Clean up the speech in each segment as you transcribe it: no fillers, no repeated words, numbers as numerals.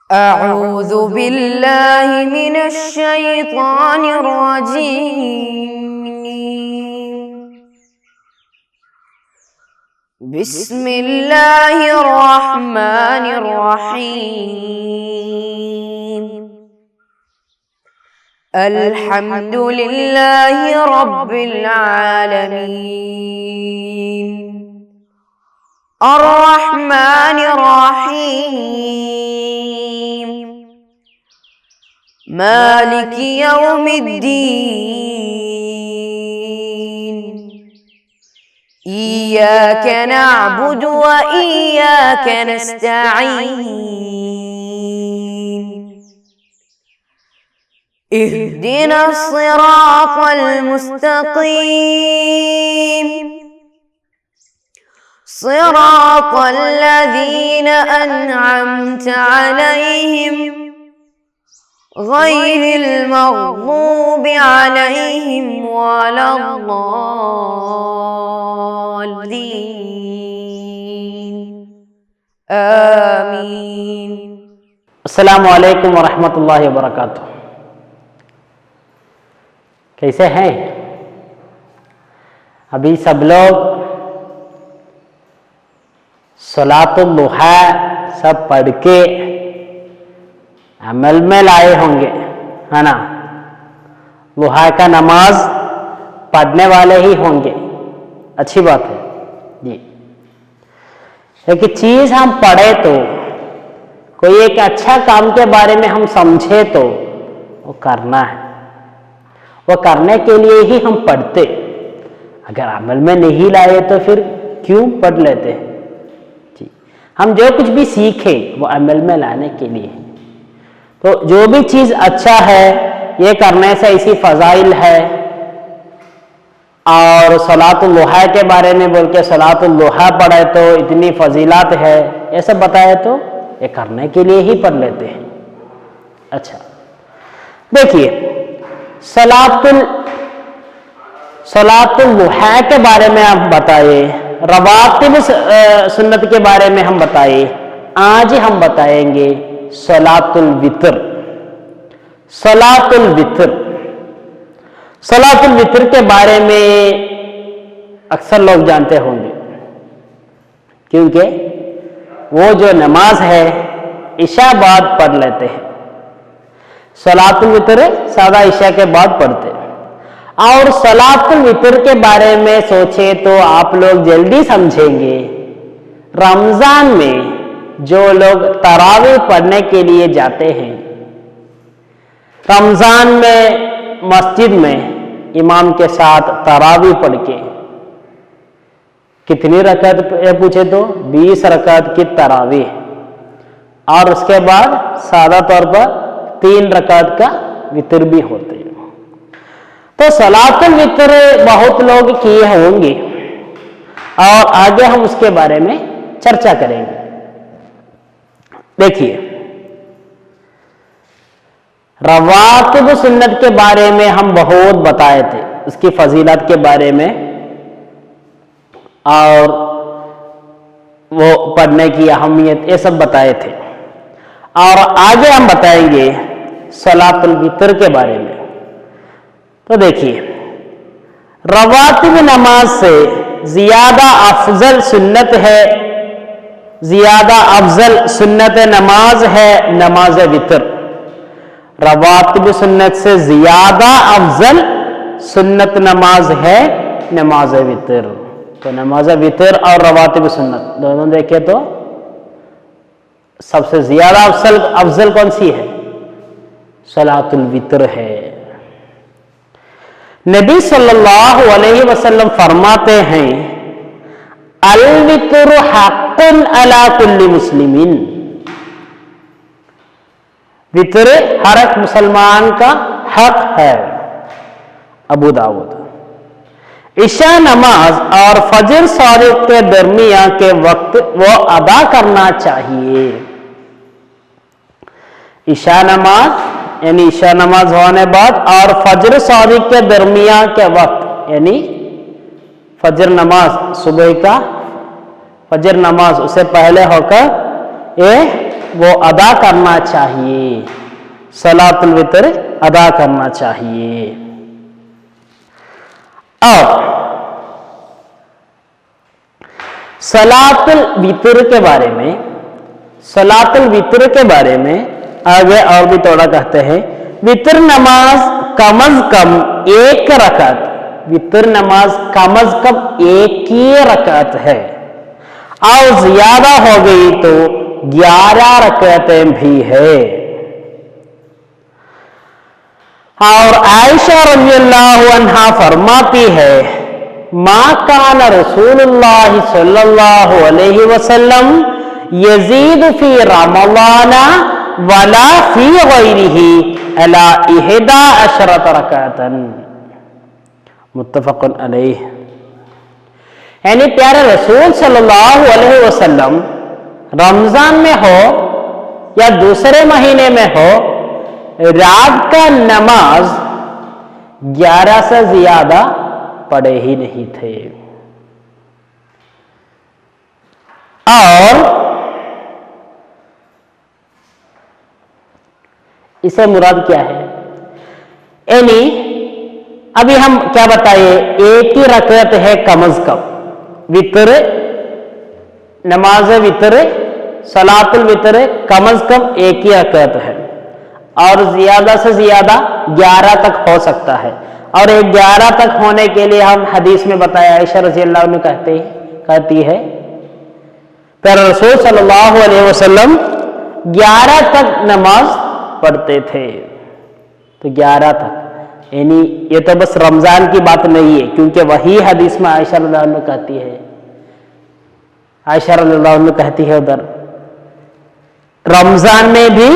أعوذ بالله من الشيطان الرجيم. بسم الله الرحمن الرحيم. الحمد لله رب العالمين الرحمن الرحيم مالك يوم الدين إياك نعبد وإياك نستعين اهدنا الصراط المستقيم صراط الذين أنعمت عليهم غير المغضوب عليهم ولا الضالين آمين. السلام علیکم ورحمۃ اللہ وبرکاتہ. کیسے ہیں؟ ابھی سب لوگ صلاۃ الضحیٰ سب پڑھ کے عمل میں لائے ہوں گے، ہے نا؟ ضحیٰ کا نماز پڑھنے والے ہی ہوں گے. اچھی بات ہے جی. ایک چیز ہم پڑھے تو، کوئی ایک اچھا کام کے بارے میں ہم سمجھے تو وہ کرنا ہے. وہ کرنے کے لیے ہی ہم پڑھتے. اگر عمل میں نہیں لائے تو پھر کیوں پڑھ لیتے ہیں؟ جی، ہم جو کچھ بھی سیکھے وہ عمل میں لانے کے لیے. تو جو بھی چیز اچھا ہے یہ کرنے سے ایسی فضائل ہے. اور صلاۃ الضحیٰ کے بارے میں بول کے صلاۃ الضحیٰ پڑھے تو اتنی فضیلات ہے، یہ سب بتائے تو یہ کرنے کے لیے ہی پڑھ لیتے ہیں. اچھا دیکھیے، صلاۃ الضحیٰ کے بارے میں آپ بتائیے، رواتب سنت کے بارے میں ہم بتائیے. آج ہم بتائیں گے صلاۃ الوتر. صلاۃ الوتر، صلاۃ الوتر کے بارے میں اکثر لوگ جانتے ہوں گے، کیونکہ وہ جو نماز ہے عشاء بعد پڑھ لیتے ہیں. صلاۃ الوتر سادہ عشاء کے بعد پڑھتے. اور صلاۃ الوتر کے بارے میں سوچے تو آپ لوگ جلدی سمجھیں گے. رمضان میں جو لوگ تراویح پڑھنے کے لیے جاتے ہیں، رمضان میں مسجد میں امام کے ساتھ تراویح پڑھ کے، کتنی رکعت پوچھے تو 20 رکعت کی تراویح، اور اس کے بعد سادہ طور پر 3 رکعت کا وتر بھی ہوتے ہیں. تو صلاۃ الوتر بہت لوگ کیے ہوں گے، اور آگے ہم اس کے بارے میں چرچا کریں گے. دیکھیے، رواتب سنت کے بارے میں ہم بہت بتائے تھے، اس کی فضیلت کے بارے میں، اور وہ پڑھنے کی اہمیت، یہ سب بتائے تھے. اور آگے ہم بتائیں گے صلاۃ الوتر کے بارے میں. تو دیکھیے، رواتب نماز سے زیادہ افضل سنت ہے، زیادہ افضل سنت نماز ہے نماز وتر. رواتب سنت سے زیادہ افضل سنت نماز ہے نماز وتر. تو نماز وتر اور رواتب سنت دونوں دیکھیں تو سب سے زیادہ افضل کون سی ہے؟ صلاۃ الوتر ہے. نبی صلی اللہ علیہ وسلم فرماتے ہیں، الوتر حق علی کل مسلم. وتر ہر ایک مسلمان کا حق ہے. ابو داؤد. عشاء نماز اور فجر صادق کے درمیان کے وقت وہ ادا کرنا چاہیے. عشاء نماز یعنی عشاء نماز ہونے بعد اور فجر صادق کے درمیان کے وقت، یعنی فجر نماز صبح کا فجر نماز اسے پہلے ہو کر یہ वो अदा करना चाहिए, सलातुल वितर अदा करना चाहिए। और सलातुल वितर के बारे में, सलातुल वितर के बारे में आगे और भी थोड़ा कहते हैं, वितर नमाज कम अज कम एक रकात, वितर नमाज कम अज कम एक ही रकात है, और ज्यादा हो गई तो 11 रकातें भी है। और आयशा रज़ियल्लाहु अन्हा फरमाती है, मा कान रसूलुल्लाह सल्लल्लाहु अलैहि वसल्लम यजीद फी रमज़ाना वला फी गैरिही अला 11 रकातन, मुत्तफ़क़ुन अलैह। यानी प्यारे रसूल सल्लल्लाहु अलैहि वसल्लम रमजान में हो या दूसरे महीने में हो, रात का नमाज 11 से ज्यादा पढ़े ही नहीं थे। और इसे मुराद क्या है? यानी अभी हम क्या बताए, एक ही रकात है कम अज कम, वितर नमाज वितर सलातुल वितर कम अज कम एक ही रकात है, और ज्यादा से ज्यादा 11 तक हो सकता है। और एक 11 तक होने के लिए हम हदीस में बताया, आयशा रज़ियल्लाहु अन्हा कहती है पर रसूल सल्लल्लाहु अलैहि वसल्लम 11 तक नमाज पढ़ते थे। तो 11 तक, यानी ये तो बस रमजान की बात नहीं है, क्योंकि वही हदीस में आयशा रज़ियल्लाहु अन्हा कहती है, आयशा रज़ियल्लाहु अन्हा कहती है उधर रमजान में भी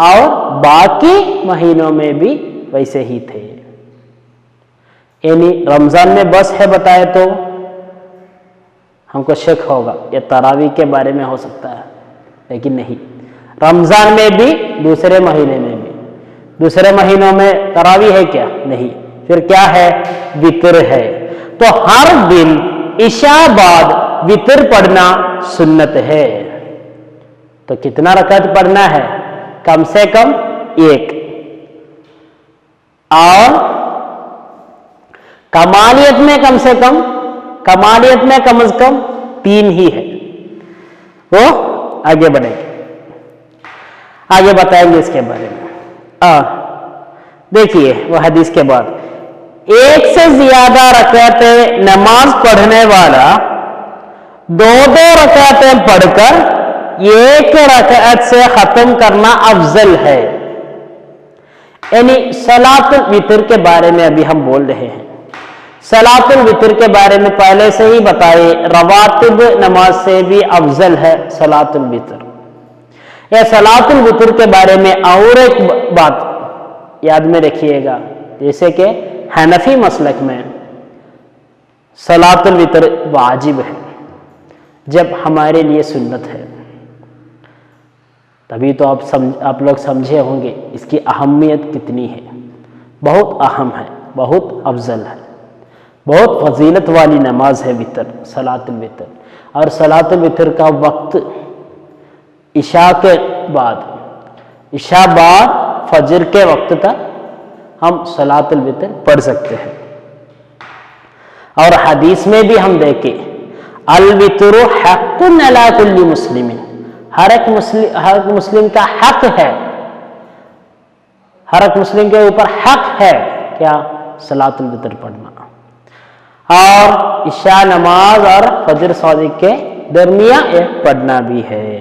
और बाकी महीनों में भी वैसे ही थे। यानी रमजान में बस है बताए तो हमको शक होगा ये तरावी के बारे में हो सकता है, लेकिन नहीं, रमजान में भी दूसरे महीने में भी। दूसरे महीनों में तरावी है क्या? नहीं। फिर क्या है? वितर है। तो हर दिन इशा बाद वितर पढ़ना सुन्नत है। तो कितना रकात पढ़ना है? कम से कम 1, और कमालियत में कम से कम, कमालियत में कम से कम 3 ही है। वो आगे बढ़ेंगे, आगे बताएंगे इसके बारे में। देखिए वो हदीस के बाद, 1 से ज्यादा रकातें नमाज पढ़ने वाला 2-2 रकातें पढ़कर 1 रकात से खत्म करना अफजल है। यानी सलातुल वितर के बारे में अभी हम बोल रहे हैं। सलातुल वितर के बारे में पहले से ही बताए, रवातिब नमाज से भी अफजल है सलातुल वितर। या सलातुल वितर के बारे में और एक बात याद में रखिएगा, जैसे कि हनफी मसलक में सलातुल वितर वाजिब है, जब हमारे लिए सुन्नत है। तभी तो आप लोग समझे होंगे इसकी अहमियत कितनी है। बहुत अहम है, बहुत अफजल है, बहुत फजीलत वाली नमाज है वितर, सलातुल वितर। और सलातुल वितर का वक्त इशा के बाद, इशा बाद फजर के वक्त तक हम सलातुल वितर पढ़ सकते हैं। और हदीस में भी हम देखें, अल वितरु हक़्क़ुन अला कुल्ली मुस्लिमिन, हर एक मुस्लिम का हक है, हर एक मुस्लिम के ऊपर हक है क्या? सलातुल वितर पढ़ना। और इशा नमाज और फजर सादिक के दरमियान एक पढ़ना भी है।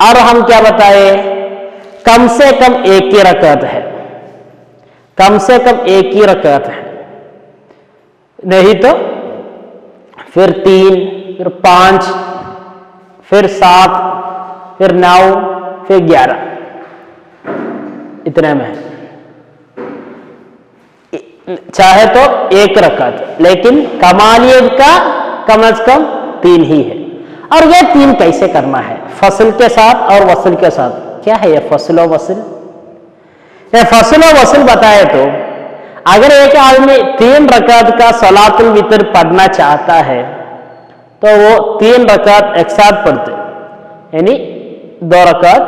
और हम क्या बताए, कम से कम 1 ही रकात है, कम से कम 1 ही रकात है, नहीं तो फिर 3, फिर 5, फिर 7, फिर 9, फिर 11, इतने में है। चाहे तो 1 रकात, लेकिन कमालियत का कम से कम 3 ही है। और ये 3 कैसे करना है? फसल के साथ और वसल के साथ। क्या है ये फसल और वसल? ये फसल और वसल बताए तो अगर एक आदमी 3 रकात का सलातुल वितर पढ़ना चाहता है तो वो 3 रकात एक साथ पढ़ते, यानी दो रकात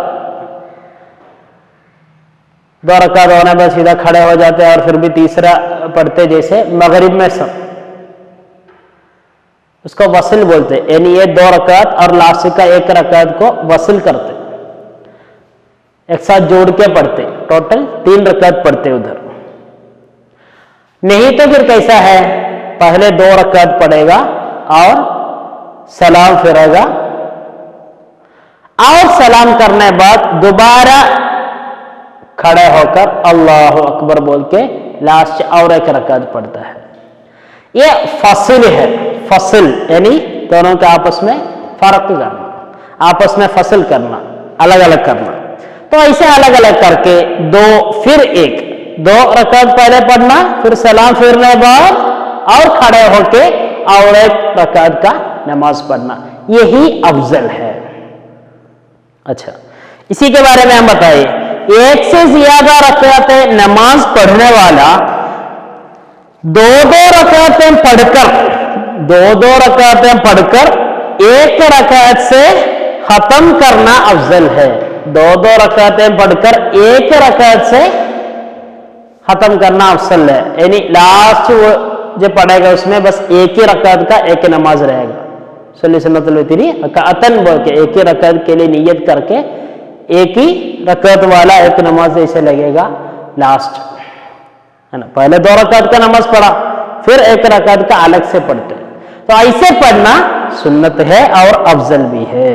होने पर सीधा खड़े हो जाते हैं और फिर भी तीसरा पढ़ते, जैसे मगरिब में सब, उसको वसल बोलते, यानी ये 2 रकात और लास्ट का 1 रकात को वसल करते, एक साथ जोड़ के पढ़ते, टोटल 3 रकात पढ़ते उधर। नहीं तो फिर कैसा है, पहले 2 रकात पढ़ेगा और सलाम फिरेगा, और सलाम करने बाद दोबारा खड़े होकर अल्लाह अकबर बोल के लास्ट और 1 रकात पढ़ता है। ये फसल है, फसल यानी दोनों के आपस में फर्क करना, आपस में फसल करना, अलग अलग करना। तो ऐसे अलग अलग करके 2 फिर 1, 2 रकात पहले पढ़ना, फिर सलाम फिरने बाद और खड़े होके और 1 रकात का नमाज पढ़ना, यही अफजल है। अच्छा, इसी के बारे में हम बताइए, 1 से ज्यादा रकातें नमाज पढ़ने वाला 2-2 रकातें पढ़कर 1 रकात से खत्म करना अफजल है। 2-2 रकातें पढ़कर 1 रकात से खत्म करना अफजल है, यानी लास्ट वो जो पढ़ेगा उसमें बस 1 ही रकात का 1 नमाज रहेगा। सुन्नतुल वितरी रकातन बोल के 1 ही रकात के लिए नियत करके 1 ही रकात वाला 1 नमाज ऐसे लगेगा लास्ट, है ना। पहले 2 रकात का नमाज पढ़ा, फिर 1 रकात का अलग से पढ़ते, तो ऐसे पढ़ना सुन्नत है और अफजल भी है।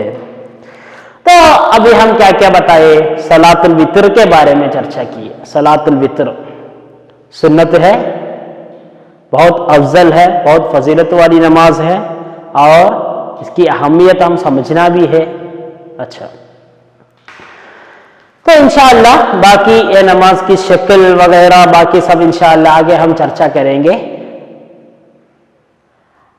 तो अभी हम क्या क्या बताए, सलातुल वितर के बारे में चर्चा की। सलातुल वितर सुन्नत है, बहुत अफजल है, बहुत फजीलत वाली नमाज है और इसकी अहमियत हम समझना भी है। अच्छा, तो इंशाअल्लाह बाकी ये नमाज की शक्ल वगैरह बाकी सब इंशाअल्लाह आगे हम चर्चा करेंगे।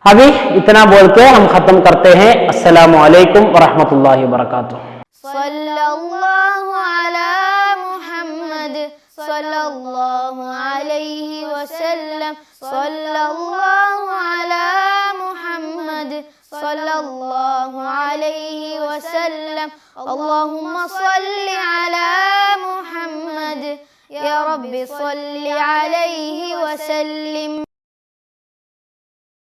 अभी इतना बोल के हम खत्म करते हैं। अस्सलामु अलैकुम व रहमतुल्लाहि व बरकातुहू। सल्लल्लाहु अला मुहम्मद सल्लल्लाहु अलैहि वसल्लम, सल्लल्लाहु अला मुहम्मद सल्लल्लाहु अलैहि वसल्लम, अल्लाहुम्मा सल्लि अला मुहम्मद, या रब्बी सल्लि अलैहि वसल्लिम।